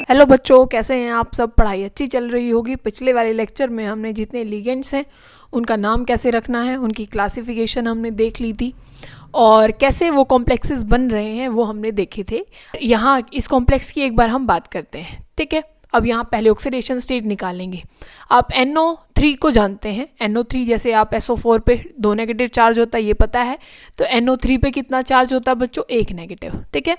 Hello बच्चों, कैसे हैं आप सब। पढ़ाई अच्छी चल रही होगी। पिछले वाले लेक्चर में हमने जितने लिगेंड्स हैं उनका नाम कैसे रखना है, उनकी क्लासिफिकेशन हमने देख ली थी और कैसे वो कॉम्प्लेक्सेस बन रहे हैं वो हमने देखे थे। यहाँ इस कॉम्प्लेक्स की एक बार हम बात करते हैं, ठीक है। अब यहाँ पहले ऑक्सीडेशन स्टेट निकालेंगे। आप NO3 को जानते हैं। NO3 जैसे आप SO4 पे 2 नेगेटिव चार्ज होता है ये पता है, तो NO3 पे कितना चार्ज होता है बच्चों, 1 नेगेटिव, ठीक है।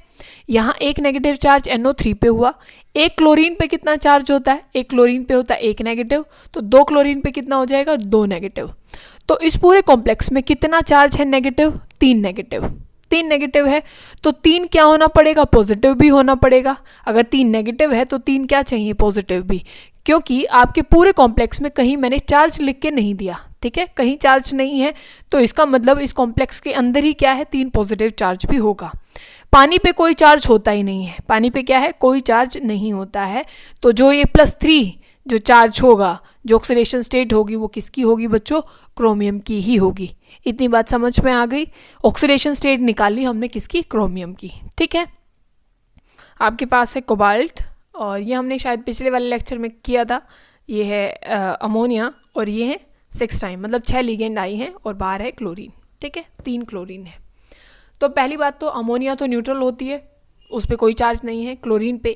यहाँ 1 नेगेटिव चार्ज NO3 पे हुआ। एक क्लोरीन पे कितना चार्ज होता है, एक क्लोरीन पे होता है 1 नेगेटिव, तो 2 क्लोरीन पे कितना हो जाएगा, 2 नेगेटिव। तो इस पूरे कॉम्प्लेक्स में कितना चार्ज है नेगेटिव, 3 नेगेटिव। 3 नेगेटिव है तो 3 क्या होना पड़ेगा, पॉजिटिव भी होना पड़ेगा। अगर 3 नेगेटिव है तो 3 क्या चाहिए, पॉजिटिव भी, क्योंकि आपके पूरे कॉम्प्लेक्स में कहीं मैंने चार्ज लिख के नहीं दिया, ठीक है। कहीं चार्ज नहीं है तो इसका मतलब इस कॉम्प्लेक्स के अंदर ही क्या है, 3 पॉजिटिव चार्ज भी होगा। पानी पे कोई चार्ज होता ही नहीं है, पानी पे क्या है, कोई चार्ज नहीं होता है। तो जो ये +3 जो चार्ज होगा, जो ऑक्सीडेशन स्टेट होगी वो किसकी होगी बच्चों, क्रोमियम की ही होगी। इतनी बात समझ में आ गई। ऑक्सीडेशन स्टेट निकाली हमने किसकी, क्रोमियम की, ठीक है। आपके पास है कोबाल्ट और ये हमने शायद पिछले वाले लेक्चर में किया था। ये है अमोनिया और ये है 6 टाइम, मतलब 6 लिगेंड आई हैं और बाहर है क्लोरीन, ठीक है, 3 क्लोरीन है। तो पहली बात तो अमोनिया तो न्यूट्रल होती है, उस पर कोई चार्ज नहीं है। क्लोरीन पे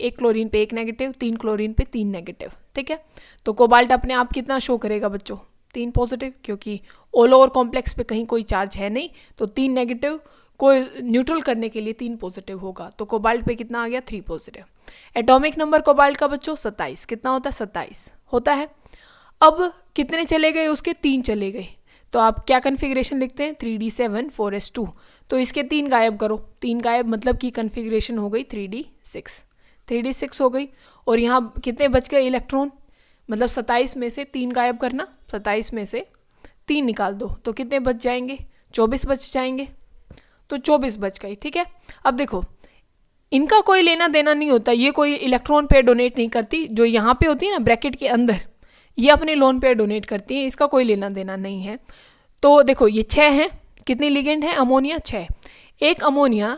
1 नेगेटिव, 3 क्लोरीन पे 3 नेगेटिव, ठीक है। तो कोबाल्ट अपने आप कितना शो करेगा बच्चों, 3 पॉजिटिव, क्योंकि ऑल ओवर कॉम्प्लेक्स पे कहीं कोई चार्ज है नहीं, तो 3 नेगेटिव को न्यूट्रल करने के लिए 3 पॉजिटिव होगा। तो कोबाल्ट पे कितना आ गया, 3 पॉजिटिव। एटॉमिक नंबर कोबाल्ट का बच्चों 27, कितना होता है, 27 होता है। अब कितने चले गए उसके, 3 चले गए, तो आप क्या कन्फिग्रेशन लिखते हैं, 3D7 4s2। तो इसके 3 गायब करो, 3 गायब मतलब कि कन्फिग्रेशन हो गई 3D6, 3D6 हो गई। और यहाँ कितने बच गए इलेक्ट्रॉन, मतलब 27 में से 3 गायब करना, 27 में से 3 निकाल दो तो कितने बच जाएंगे, 24 बच जाएंगे। तो 24 बच गई, ठीक है। अब देखो इनका कोई लेना देना नहीं होता, ये कोई इलेक्ट्रॉन पेयर डोनेट नहीं करती। जो यहाँ पे होती है ना ब्रैकेट के अंदर, ये अपने लोन पेयर डोनेट करती है, इसका कोई लेना देना नहीं है। तो देखो ये 6 हैं, कितनी लिगेंड है, अमोनिया 6। एक अमोनिया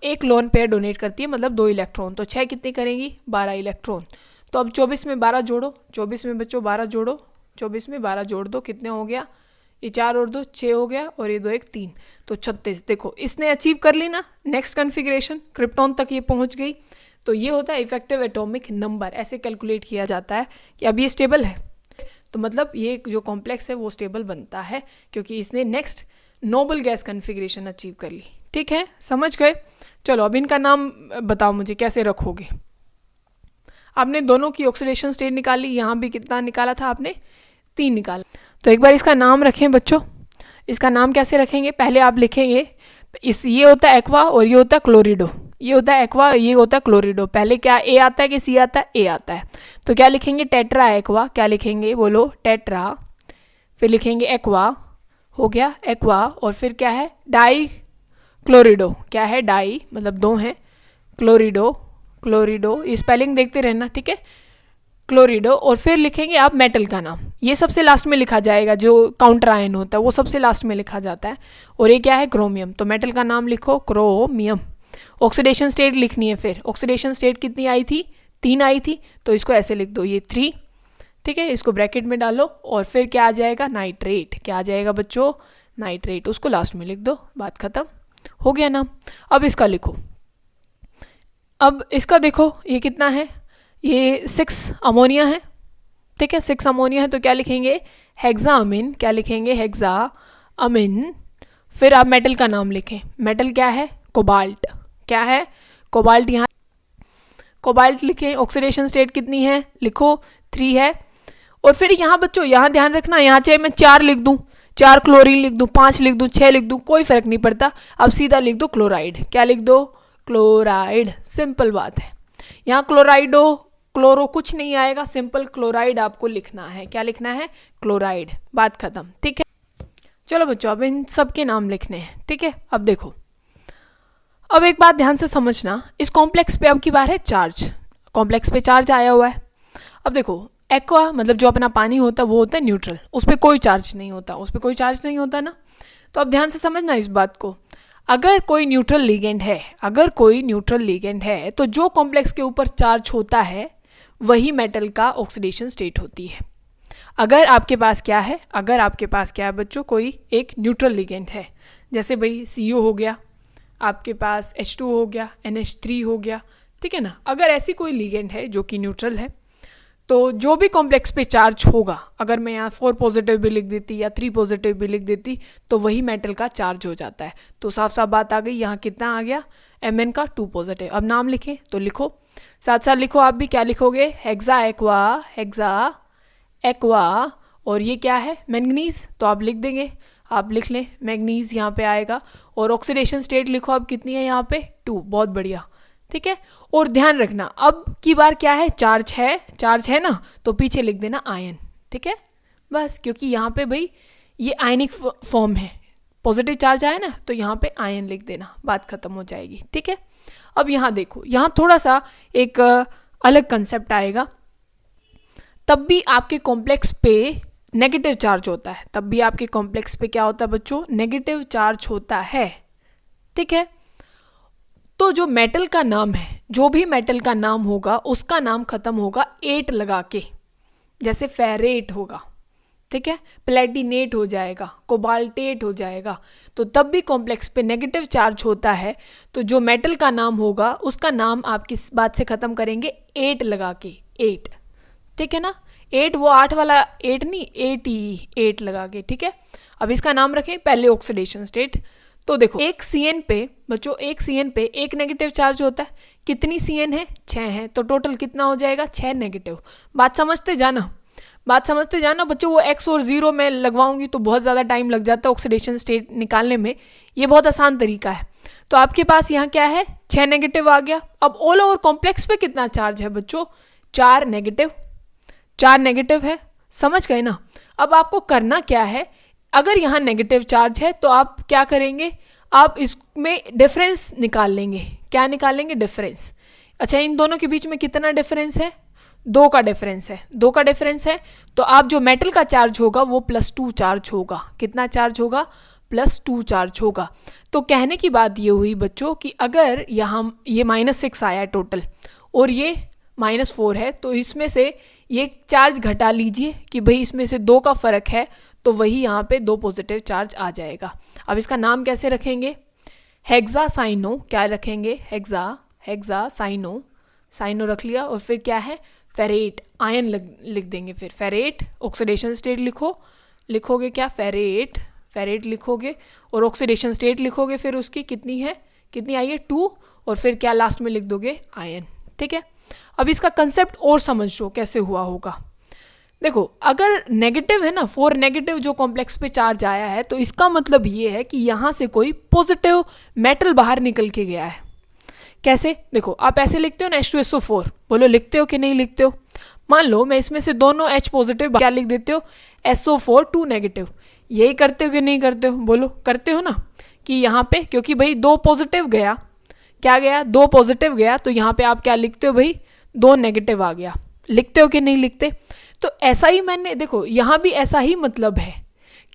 एक लोन पेयर डोनेट करती है, मतलब 2 इलेक्ट्रॉन, तो 6 कितनी करेंगी, 12 इलेक्ट्रॉन। तो अब 24 में 12 जोड़ो, 24 में बच्चों 12 जोड़ो, 24 में 12 जोड़ दो, कितने हो गया, ये 4 और 2 6 हो गया, और ये 2 1 3, तो 36। देखो इसने अचीव कर ली ना नेक्स्ट कन्फिग्रेशन, क्रिप्टॉन तक ये पहुंच गई। तो ये होता है इफेक्टिव एटॉमिक नंबर, ऐसे कैलकुलेट किया जाता है कि अब ये स्टेबल है, तो मतलब ये जो कॉम्प्लेक्स है वो स्टेबल बनता है क्योंकि इसने next noble gas configuration achieve कर ली, ठीक है, समझ गए। चलो अब इनका नाम बताओ मुझे कैसे रखोगे। आपने दोनों की ऑक्सीडेशन स्टेट निकाली, यहाँ भी कितना निकाला था आपने, 3 निकाला। तो एक बार इसका नाम रखें बच्चों। इसका नाम कैसे रखेंगे, पहले आप लिखेंगे ये होता है एक्वा और ये होता है क्लोरिडो। ये होता है एक्वा, ये होता है क्लोरिडो। पहले क्या ए आता है कि सी आता है, ए आता है। तो क्या लिखेंगे, टेट्रा एक्वा। क्या लिखेंगे, बोलो, टेट्रा। फिर लिखेंगे एक्वा, हो गया एक्वा, और फिर क्या है, डाई क्लोरिडो। क्या है, डाई मतलब 2 है, क्लोरिडो, क्लोरिडो, ये स्पेलिंग देखते रहना, ठीक है, क्लोरिडो। और फिर लिखेंगे आप मेटल का नाम, ये सबसे लास्ट में लिखा जाएगा, जो काउंटर आयन होता है वो सबसे लास्ट में लिखा जाता है। और ये क्या है, क्रोमियम, तो मेटल का नाम लिखो क्रोमियम। ऑक्सीडेशन स्टेट लिखनी है, फिर ऑक्सीडेशन स्टेट कितनी आई थी, 3 आई थी, तो इसको ऐसे लिख दो, ये 3, ठीक है, इसको ब्रैकेट में डालो। और फिर क्या आ जाएगा, नाइट्रेट। क्या आ जाएगा बच्चों, नाइट्रेट, उसको लास्ट में लिख दो, बात खत्म, हो गया नाम। अब इसका लिखो, अब इसका देखो ये कितना है, ये 6 अमोनिया है, ठीक है, 6 अमोनिया है, तो क्या लिखेंगे, हेक्साअमीन। क्या लिखेंगे, हेक्साअमीन। फिर आप मेटल का नाम लिखें, मेटल क्या है, कोबाल्ट। क्या है, कोबाल्ट, यहाँ कोबाल्ट लिखें। ऑक्सीडेशन स्टेट कितनी है, लिखो 3 है। और फिर यहाँ बच्चों यहाँ ध्यान रखना, यहाँ चाहे मैं 4 लिख दूँ, 4 क्लोरीन लिख दूँ, 5 लिख दूँ, 6 लिख दूँ, कोई फर्क नहीं पड़ता। अब सीधा लिख दो क्लोराइड। क्या लिख दो, क्लोराइड, सिंपल बात है। यहाँ क्लोराइडो क्लोरो कुछ नहीं आएगा, सिंपल क्लोराइड आपको लिखना है। क्या लिखना है, क्लोराइड, बात खत्म, ठीक है। चलो बच्चों अब इन सब के नाम लिखने हैं, ठीक है। अब देखो, अब एक बात ध्यान से समझना, इस कॉम्प्लेक्स पे अब की बार है चार्ज, कॉम्प्लेक्स पे चार्ज आया हुआ है। अब देखो एक्वा मतलब जो अपना पानी होता है वो होता है न्यूट्रल, उस पर कोई चार्ज नहीं होता, उस पर कोई चार्ज नहीं होता ना। तो अब ध्यान से समझना इस बात को। अगर कोई न्यूट्रल लिगेंड है तो जो कॉम्प्लेक्स के ऊपर चार्ज होता है वही मेटल का ऑक्सीडेशन स्टेट होती है। अगर आपके पास क्या है बच्चों, कोई एक न्यूट्रल लिगेंड है, जैसे भाई CO हो गया, आपके पास H2 हो गया, NH3 हो गया, ठीक है ना। अगर ऐसी कोई लिगेंड है जो कि न्यूट्रल है तो जो भी कॉम्प्लेक्स पे चार्ज होगा, अगर मैं यहाँ 4 पॉजिटिव भी लिख देती या 3 पॉजिटिव भी लिख देती तो वही मेटल का चार्ज हो जाता है। तो साफ साफ बात आ गई, यहाँ कितना आ गया, Mn का 2 पॉजिटिव। अब नाम लिखें तो लिखो, साथ साथ लिखो, आप भी क्या लिखोगे, हेक्सा एक्वा, और ये क्या है, मैंगनीज, तो आप लिख देंगे, आप लिख लें मैंगनीज यहाँ पे आएगा। और ऑक्सीडेशन स्टेट लिखो अब कितनी है यहाँ पे, 2, बहुत बढ़िया, ठीक है। और ध्यान रखना अब की बार क्या है, चार्ज है ना, तो पीछे लिख देना आयन, ठीक है, बस, क्योंकि यहाँ पे भाई ये आयनिक फॉर्म है, पॉजिटिव चार्ज आया ना तो यहाँ पे आयन लिख देना, बात खत्म हो जाएगी, ठीक है। अब यहाँ देखो, यहाँ थोड़ा सा एक अलग कंसेप्ट आएगा, तब भी आपके कॉम्प्लेक्स पे नेगेटिव चार्ज होता है, तब भी आपके कॉम्प्लेक्स पे क्या होता है बच्चों, नेगेटिव चार्ज होता है, ठीक है। तो जो मेटल का नाम है, जो भी मेटल का नाम होगा उसका नाम खत्म होगा 8 लगा के, जैसे फेरेट होगा, ठीक है, प्लेटिनेट हो जाएगा, कोबाल्टेट हो जाएगा, तो तब भी कॉम्प्लेक्स पे नेगेटिव चार्ज होता है, तो जो मेटल का नाम होगा उसका नाम आप किस बात से ख़त्म करेंगे, 8 लगा के, 8, ठीक है ना, 8 वो 8 वाला 8 नहीं, 8 लगा के, ठीक है। अब इसका नाम रखें पहले ऑक्सीडेशन स्टेट। तो देखो एक CN पे बच्चों, एक CN पे एक नेगेटिव चार्ज होता है, कितनी CN है, 6 है, तो टोटल कितना हो जाएगा, 6 नेगेटिव। बात समझते जाना बच्चों, वो X और 0 में लगवाऊंगी तो बहुत ज़्यादा टाइम लग जाता है ऑक्सीडेशन स्टेट निकालने में, ये बहुत आसान तरीका है। तो आपके पास यहाँ क्या है, 6 नेगेटिव आ गया। अब ऑल ओवर कॉम्प्लेक्स पे कितना चार्ज है बच्चों, 4 नेगेटिव है, समझ गए ना। अब आपको करना क्या है, अगर यहाँ नेगेटिव चार्ज है तो आप क्या करेंगे, आप इसमें डिफरेंस निकाल लेंगे, क्या निकालेंगे, डिफरेंस। अच्छा, इन दोनों के बीच में कितना डिफरेंस है, 2 का डिफरेंस है, तो आप जो मेटल का चार्ज होगा वो +2 चार्ज होगा, कितना चार्ज होगा, +2 चार्ज होगा। तो कहने की बात ये हुई बच्चों कि अगर यहाँ ये -6 आया है टोटल और ये -4 है, तो इसमें से ये चार्ज घटा लीजिए कि भाई इसमें से 2 का फ़र्क है, तो वही यहाँ पे 2 पॉजिटिव चार्ज आ जाएगा। अब इसका नाम कैसे रखेंगे, हेक्सासाइनो, क्या रखेंगे, साइनो रख लिया, और फिर क्या है, फेरेट, आयन लिख देंगे, फिर फेरेट, ऑक्सीडेशन स्टेट लिखोगे क्या, फेरेट लिखोगे, और ऑक्सीडेशन स्टेट लिखोगे, फिर उसकी कितनी आई है, 2, और फिर क्या लास्ट में लिख दोगे, आयन, ठीक है। अब इसका कंसेप्ट और समझ लो कैसे हुआ होगा। देखो अगर नेगेटिव है ना, 4 नेगेटिव जो कॉम्प्लेक्स पे चार्ज आया है, तो इसका मतलब ये है कि यहाँ से कोई पॉजिटिव मेटल बाहर निकल के गया है। कैसे, देखो आप ऐसे लिखते हो ना, H2SO4, बोलो लिखते हो कि नहीं लिखते हो। मान लो मैं इसमें से दोनों H पॉजिटिव क्या लिख देते हो, SO4 2 नेगेटिव, यही करते हो कि नहीं करते हो, बोलो करते हो ना, कि यहाँ पे क्योंकि भाई 2 पॉजिटिव गया, क्या गया, 2 पॉजिटिव गया, तो यहाँ पे आप क्या लिखते हो भाई, 2 नेगेटिव आ गया, लिखते हो कि नहीं लिखते। तो ऐसा ही मैंने, देखो यहाँ भी ऐसा ही मतलब है,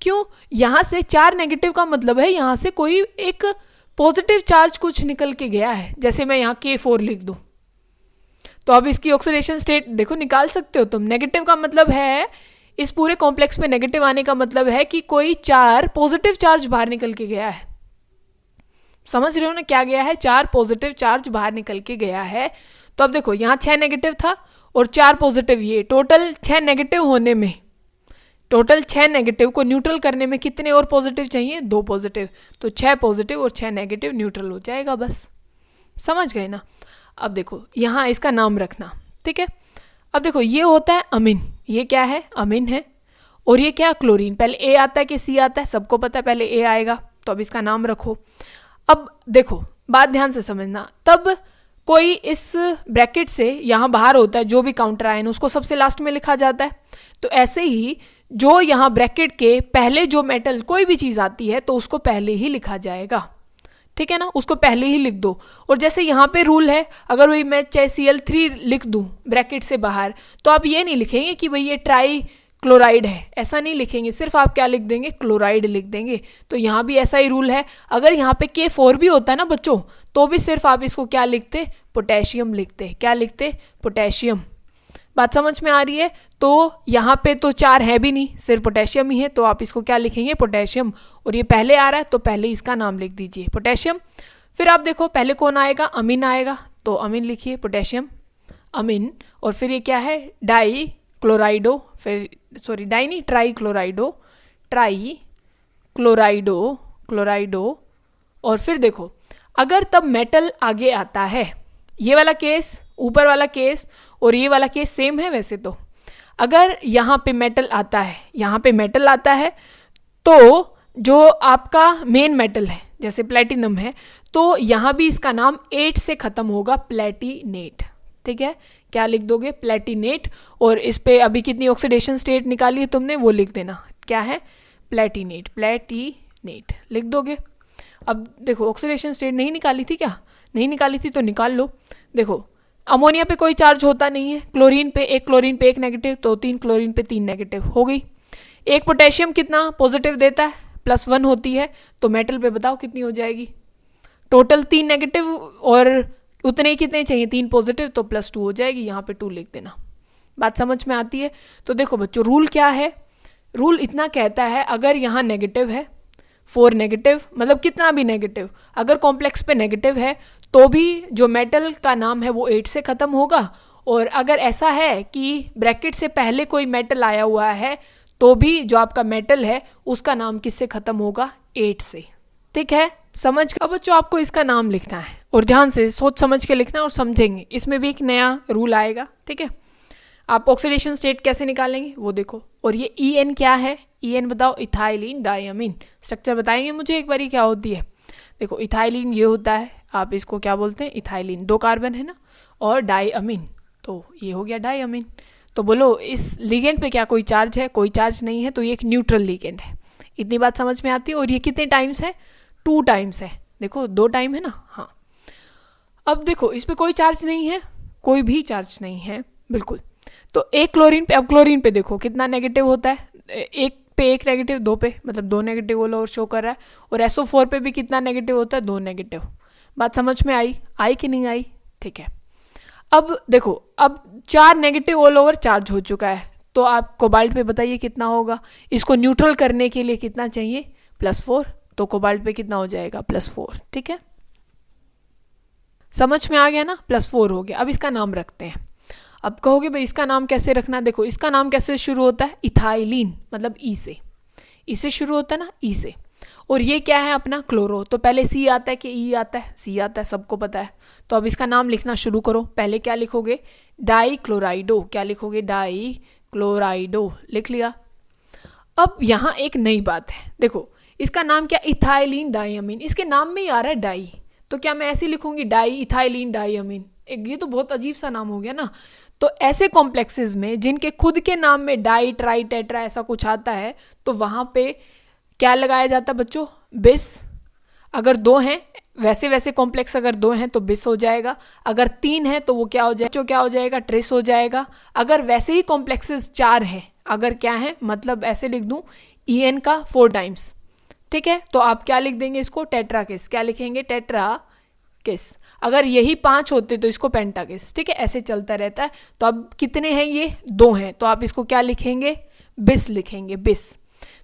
क्यों, यहाँ से 4 नेगेटिव का मतलब है यहाँ से कोई एक पॉजिटिव चार्ज कुछ निकल के गया है, जैसे मैं यहाँ K4 लिख दूँ, तो अब इसकी ऑक्सीडेशन स्टेट देखो निकाल सकते हो तुम। नेगेटिव का मतलब है, इस पूरे कॉम्प्लेक्स पे नेगेटिव आने का मतलब है कि कोई 4 पॉजिटिव चार्ज बाहर निकल के गया है, समझ रहे हो ना, क्या गया है, 4 पॉजिटिव चार्ज बाहर निकल के गया है। तो अब देखो यहाँ 6 नेगेटिव था और 4 पॉजिटिव, ये टोटल 6 नेगेटिव होने में, टोटल 6 नेगेटिव को न्यूट्रल करने में कितने और पॉजिटिव चाहिए, 2 पॉजिटिव, तो 6 पॉजिटिव और 6 नेगेटिव न्यूट्रल हो जाएगा, बस समझ गए ना। अब देखो यहाँ इसका नाम रखना, ठीक है। अब देखो ये होता है अमीन, ये क्या है, अमीन है, और ये क्या, क्लोरीन। पहले A आता है कि C आता है, सबको पता है पहले A आएगा, तो अब इसका नाम रखो। अब देखो बात ध्यान से समझना, तब कोई इस ब्रैकेट से यहाँ बाहर होता है, जो भी काउंटर आयन उसको सबसे लास्ट में लिखा जाता है। तो ऐसे ही जो यहाँ ब्रैकेट के पहले जो मेटल कोई भी चीज़ आती है तो उसको पहले ही लिखा जाएगा, ठीक है ना, उसको पहले ही लिख दो। और जैसे यहाँ पे रूल है, अगर वही मैं चाहे Cl3 लिख दूँ ब्रैकेट से बाहर, तो आप ये नहीं लिखेंगे कि भाई ये ट्राई क्लोराइड है, ऐसा नहीं लिखेंगे, सिर्फ आप क्या लिख देंगे, क्लोराइड लिख देंगे। तो यहाँ भी ऐसा ही रूल है, अगर यहाँ पे K4 भी होता है ना बच्चों, तो भी सिर्फ आप इसको क्या लिखते, पोटेशियम लिखते। क्या लिखते, पोटेशियम। बात समझ में आ रही है। तो यहाँ पे तो 4 है भी नहीं, सिर्फ पोटेशियम ही है, तो आप इसको क्या लिखेंगे, पोटेशियम। और ये पहले आ रहा है तो पहले इसका नाम लिख दीजिए, पोटेशियम। फिर आप देखो पहले कौन आएगा, अमीन आएगा, तो अमीन लिखिए, पोटेशियम अमीन। और फिर ये क्या है, डाई क्लोराइडो, फिर सॉरी डाई नहीं, ट्राई क्लोराइडो, ट्राई क्लोराइडो, क्लोराइडो। और फिर देखो अगर तब मेटल आगे आता है, ये वाला केस, ऊपर वाला केस और ये वाला केस सेम है वैसे तो। अगर यहाँ पे मेटल आता है, यहाँ पे मेटल आता है, तो जो आपका मेन मेटल है जैसे प्लेटिनम है, तो यहाँ भी इसका नाम 8 से ख़त्म होगा, प्लेटिनेट। ठीक है, क्या लिख दोगे, प्लेटिनेट। और इस पे अभी कितनी ऑक्सीडेशन स्टेट निकाली है तुमने, वो लिख देना, क्या है, प्लेटिनेट, प्लेटिनेट लिख दोगे। अब देखो ऑक्सीडेशन स्टेट नहीं निकाली थी क्या, नहीं निकाली थी तो निकाल लो। देखो अमोनिया पे कोई चार्ज होता नहीं है, क्लोरीन पे एक नेगेटिव, तो 3 क्लोरीन पे 3 नेगेटिव हो गई। एक पोटेशियम कितना पॉजिटिव देता है, +1 होती है, तो मेटल पे बताओ कितनी हो जाएगी, टोटल 3 नेगेटिव और उतने ही कितने चाहिए, 3 पॉजिटिव, तो +2 हो जाएगी, यहाँ पे 2 लिख देना। बात समझ में आती है। तो देखो बच्चों रूल क्या है, रूल इतना कहता है अगर यहाँ नेगेटिव है, 4 नेगेटिव, मतलब कितना भी नेगेटिव, अगर कॉम्प्लेक्स पे नेगेटिव है तो भी जो मेटल का नाम है वो 8 से ख़त्म होगा। और अगर ऐसा है कि ब्रैकेट से पहले कोई मेटल आया हुआ है, तो भी जो आपका मेटल है उसका नाम किससे ख़त्म होगा, 8 से। ठीक है, समझ। अब बच्चों आपको इसका नाम लिखना है और ध्यान से सोच समझ के लिखना और समझेंगे, इसमें भी एक नया रूल आएगा। ठीक है, आप ऑक्सीडेशन स्टेट कैसे निकालेंगे वो देखो। और ये EN क्या है, EN बताओ, इथाइलिन डायमीन। स्ट्रक्चर बताएंगे मुझे एक बारी क्या होती है। देखो इथाइलिन ये होता है, आप इसको क्या बोलते हैं, इथाइलिन, 2 कार्बन है ना, और डायमीन, तो ये हो गया डायमीन। तो बोलो इस लिगेंड पे क्या कोई चार्ज है, कोई चार्ज नहीं है, तो ये एक न्यूट्रल लिगेंड है। इतनी बात समझ में आती है। और ये कितने टाइम्स है, 2 टाइम्स है, देखो 2 टाइम है ना। हाँ, अब देखो इस पे कोई चार्ज नहीं है, कोई भी चार्ज नहीं है बिल्कुल। तो एक क्लोरीन पे, अब क्लोरीन पे देखो कितना नेगेटिव होता है, एक पे 1 नेगेटिव, 2 पे मतलब 2 नेगेटिव वो और शो कर रहा है। और SO4 पे भी कितना नेगेटिव होता है, 2 नेगेटिव। बात समझ में आई कि नहीं आई। ठीक है, अब देखो अब 4 नेगेटिव ऑल ओवर चार्ज हो चुका है, तो आप कोबाल्ट पे बताइए कितना होगा। इसको न्यूट्रल करने के लिए कितना चाहिए, +4, तो कोबाल्ट पे कितना हो जाएगा, +4। ठीक है, समझ में आ गया ना, +4 हो गया। अब इसका नाम रखते हैं। अब कहोगे भाई इसका नाम कैसे रखना, देखो इसका नाम कैसे शुरू होता है, इथाइलिन, मतलब ई से शुरू होता है ना, ई से। और ये क्या है अपना क्लोरो, तो पहले C आता है कि E आता है, C आता है, सबको पता है। तो अब इसका नाम लिखना शुरू करो। पहले क्या लिखोगे, डाई क्लोराइडो, क्या लिखोगे, डाई क्लोराइडो, लिख लिया। अब यहाँ एक नई बात है, देखो इसका नाम क्या, इथाइलिन डायमीन, इसके नाम में ही आ रहा है डाई, तो क्या मैं ऐसे लिखूंगी, डाई इथाइलिन डायमीन, ये तो बहुत अजीब सा नाम हो गया ना। तो ऐसे कॉम्प्लेक्सेस में जिनके खुद के नाम में डाई, ट्राई, टेट्रा ऐसा कुछ आता है, तो वहाँ पे क्या लगाया जाता है बच्चों, बिस। अगर 2 हैं, वैसे कॉम्प्लेक्स अगर 2 हैं तो बिस हो जाएगा, अगर 3 है तो वो क्या हो जाएगा, क्या हो जाएगा, ट्रेस हो जाएगा। अगर वैसे ही कॉम्प्लेक्सेस 4 हैं, अगर क्या है, मतलब ऐसे लिख दूँ, EN का 4 टाइम्स। ठीक है, तो आप क्या लिख देंगे इसको, टेट्रा केस, क्या लिखेंगे, टेट्रा केस। अगर यही 5 होते तो इसको पेंटाकेस। ठीक है, ऐसे चलता रहता है। तो अब कितने हैं, ये 2 हैं, तो आप इसको क्या लिखेंगे, बिस लिखेंगे, बिस।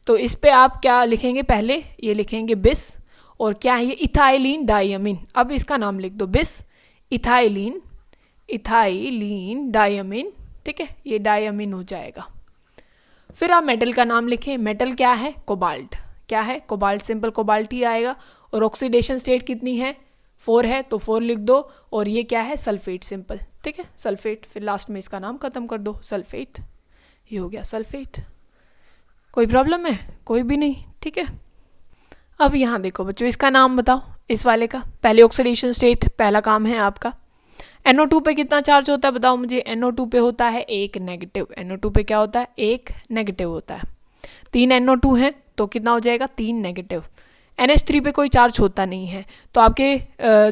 तो इस पे आप क्या लिखेंगे, पहले ये लिखेंगे बिस, और क्या है ये, इथाइलिन डायमीन। अब इसका नाम लिख दो, बिस इथाइलिन, इथाइलिन डायमीन। ठीक है, ये डायमीन हो जाएगा। फिर आप मेटल का नाम लिखें, मेटल क्या है, कोबाल्ट, क्या है, कोबाल्ट, सिंपल कोबाल्ट ही आएगा। और ऑक्सीडेशन स्टेट कितनी है, 4 है, तो 4 लिख दो। और ये क्या है, सल्फेट, सिंपल। ठीक है, सल्फेट, फिर लास्ट में इसका नाम खत्म कर दो, सल्फेट, ये हो गया सल्फेट। कोई प्रॉब्लम है, कोई भी नहीं। ठीक है, अब यहाँ देखो बच्चों, इसका नाम बताओ, इस वाले का। पहले ऑक्सीडेशन स्टेट, पहला काम है आपका। NO2 पे कितना चार्ज होता है बताओ मुझे, NO2 पे होता है 1 नेगेटिव, NO2 पे क्या होता है, 1 नेगेटिव होता है। 3 NO2 है तो कितना हो जाएगा, 3 नेगेटिव। NH3 पे कोई चार्ज होता नहीं है, तो आपके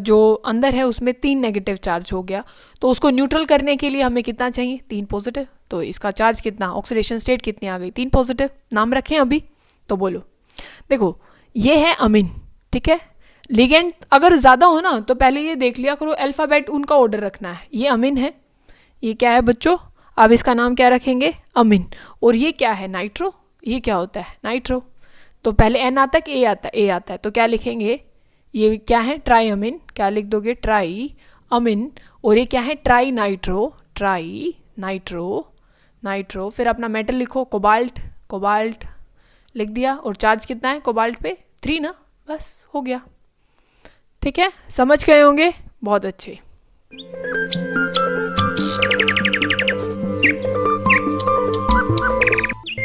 जो अंदर है उसमें 3 नेगेटिव चार्ज हो गया, तो उसको न्यूट्रल करने के लिए हमें कितना चाहिए, 3 पॉजिटिव। तो इसका चार्ज कितना, ऑक्सीडेशन स्टेट कितनी आ गई, 3 पॉजिटिव। नाम रखें अभी, तो बोलो। देखो ये है अमीन, ठीक है। लिगेंड अगर ज़्यादा हो ना तो पहले ये देख लिया करो अल्फ़ाबेट उनका ऑर्डर रखना है। ये अमीन है, ये क्या है बच्चों, अब इसका नाम क्या रखेंगे, अमीन। और ये क्या है, नाइट्रो, ये क्या होता है, नाइट्रो। तो पहले N आता है कि A आता है, A आता है, तो क्या लिखेंगे, ये क्या है, ट्राई अमीन, क्या लिख दोगे, ट्राई अमीन। और ये क्या है, tri nitro, tri nitro, nitro. फिर अपना मेटल लिखो, कोबाल्ट, कोबाल्ट लिख दिया। और चार्ज कितना है कोबाल्ट पे, 3 ना, बस हो गया। ठीक है, समझ गए होंगे, बहुत अच्छे।